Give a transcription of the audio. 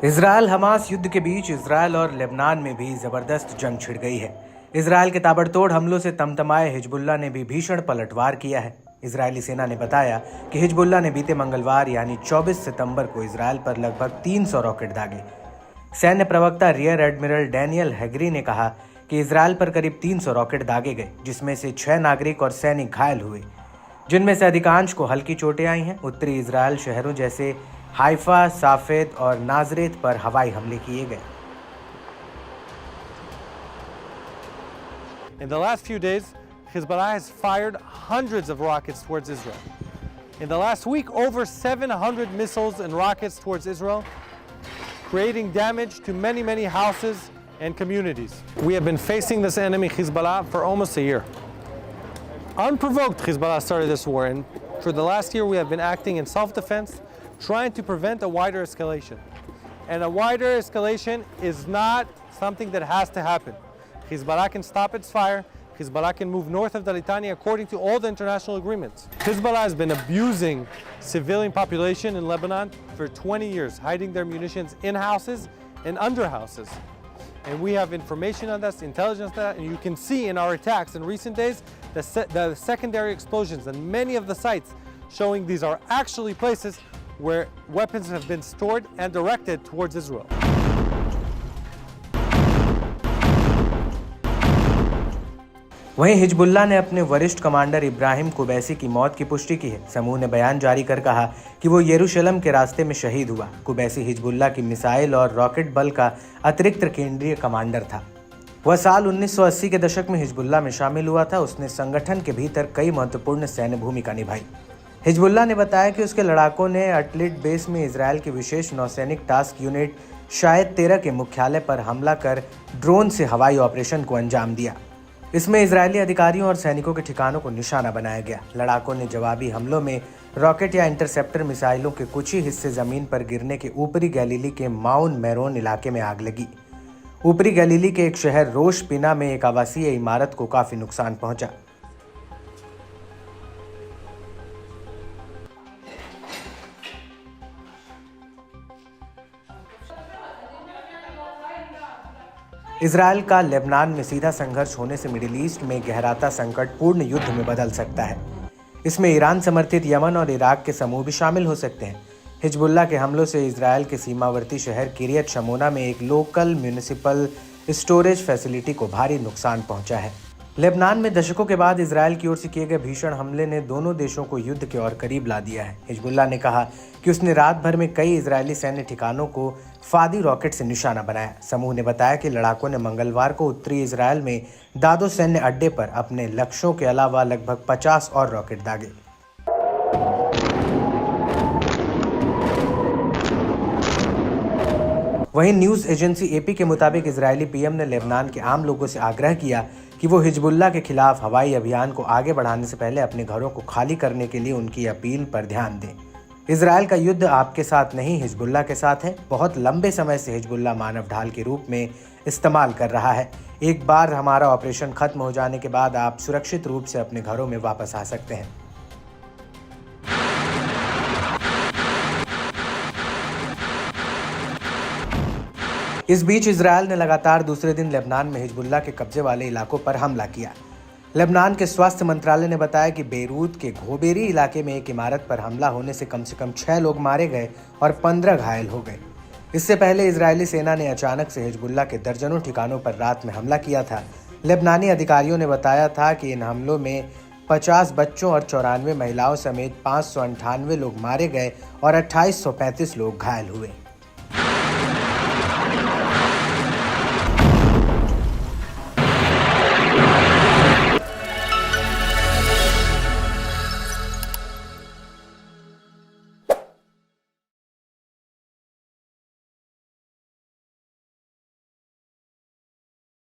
Israel Hamas युद्ध के बीच Israel और लेबनान में भी जबरदस्त जंग छिड़ गई है। इजरायल के ताबड़तोड़ हमलों से तमतमाए हिजबुल्लाह ने भी भीषण पलटवार किया है। इजरायली सेना ने बताया कि हिजबुल्लाह ने बीते मंगलवार यानी 24 सितंबर को इजरायल पर लगभग 300 रॉकेट दागे। सैन्य प्रवक्ता रियर एडमिरल डैनियल हैगरी ने कहा कि इजरायल पर करीब 300 रॉकेट दागे गए, जिसमें से 6 नागरिक और सैनिक घायल हुए, जिनमें से अधिकांश को हल्की चोटें आई हैं। उत्तरी इजरायल शहरों जैसे हाइफा, साफेद और नाजरेत पर हवाई हमले किए गए। In the last few days, Hezbollah has fired hundreds of rockets towards Israel. In the last week, over 700 missiles and rockets towards Israel, creating damage to many houses and communities. We have been facing this enemy, Hezbollah, for almost a year. Unprovoked, Hezbollah started this war, and for the last year we have been acting in self-defense, trying to prevent a wider escalation. And a wider escalation is not something that has to happen. Hezbollah can stop its fire. Hezbollah can move north of the Litani according to all the international agreements. Hezbollah has been abusing civilian population in Lebanon for 20 years, hiding their munitions in houses and under houses. And we have information on this, intelligence on that, and you can see in our attacks in recent days the secondary explosions and many of the sites showing these are actually places where weapons have been stored and directed towards Israel. वहीं Hezbollah ने अपने वरिष्ठ commander Ibrahim कुबैसी की मौत की पुष्टि की है। समूह ने बयान जारी कर कहा कि वो यरूशलेम के रास्ते में शहीद हुआ। कुबैसी हिजबुल्लाह की मिसाइल और रॉकेट बल का अतिरिक्त केंद्रीय कमांडर था। वह साल 1980 के दशक में हिजबुल्लाह में शामिल हुआ था। उसने संगठन के भीतर कई महत्वपूर्ण सैन्य भूमिका निभाई। हिजबुल्लाह ने बताया कि उसके लड़ाकों ने अटलिट बेस में इजरायल की विशेष नौसैनिक टास्क यूनिट शायद 13 के मुख्यालय पर हमला कर ड्रोन से हवाई ऑपरेशन को अंजाम दिया। इसमें इजरायली अधिकारियों और सैनिकों के ठिकानों को निशाना बनाया गया। लड़ाकों ने जवाबी हमलों में रॉकेट या इंटरसेप्टर मिसाइलों के कुछ ही हिस्से जमीन पर गिरने के ऊपरी गैलीली के माउन मेरोन इलाके में आग लगी। ऊपरी गैलीली के एक शहर रोश पिना में एक आवासीय इमारत को काफी नुकसान पहुंचा। इजरायल का लेबनान में सीधा संघर्ष होने से मिडिल ईस्ट में गहराता संकट पूर्ण युद्ध में बदल सकता है। इसमें ईरान समर्थित यमन और इराक के समूह भी शामिल हो सकते हैं। हिजबुल्लाह के हमलों से इजरायल के सीमावर्ती शहर किरियत शमोना में एक लोकल म्यूनिसिपल स्टोरेज फैसिलिटी को भारी नुकसान पहुंचा है। लेबनान में दशकों के बाद इजरायल की ओर से किए गए भीषण हमले ने दोनों देशों को युद्ध के और करीब ला दिया है। हिजबुल्लाह ने कहा कि उसने रात भर में कई इजरायली सैन्य ठिकानों को फादी रॉकेट से निशाना बनाया। समूह ने बताया कि लड़ाकों ने मंगलवार को उत्तरी इजरायल में दादो सैन्य अड्डे पर अपने लक्ष्यों के अलावा लगभग 50 और रॉकेट दागे। वहीं न्यूज़ एजेंसी एपी के मुताबिक इजरायली पीएम ने लेबनान के आम लोगों से आग्रह किया कि वो हिजबुल्लाह के खिलाफ हवाई अभियान को आगे बढ़ाने से पहले अपने घरों को खाली करने के लिए उनकी अपील पर ध्यान दें। इजरायल का युद्ध आपके साथ नहीं, हिजबुल्लाह के साथ है। बहुत लंबे समय से हिजबुल्लाह मानव ढाल के रूप में इस्तेमाल कर रहा है। एक बार हमारा ऑपरेशन खत्म हो जाने के बाद आप सुरक्षित रूप से अपने घरों में वापस आ सकते हैं। इस बीच इजरायल ने लगातार दूसरे दिन लेबनान में हिजबुल्लाह के कब्जे वाले इलाकों पर हमला किया। लेबनान के स्वास्थ्य मंत्रालय ने बताया कि बेरूत के घोबेरी इलाके में एक इमारत पर हमला होने से कम 6 लोग मारे गए और 15 घायल हो गए। इससे पहले इजरायली सेना ने अचानक से हिजबुल्लाह के दर्जनों ठिकानों पर रात में हमला किया था। लेबनानी अधिकारियों ने बताया था कि इन हमलों में 50 बच्चों और 94 महिलाओं समेत 598 लोग मारे गए और 2835 लोग घायल हुए।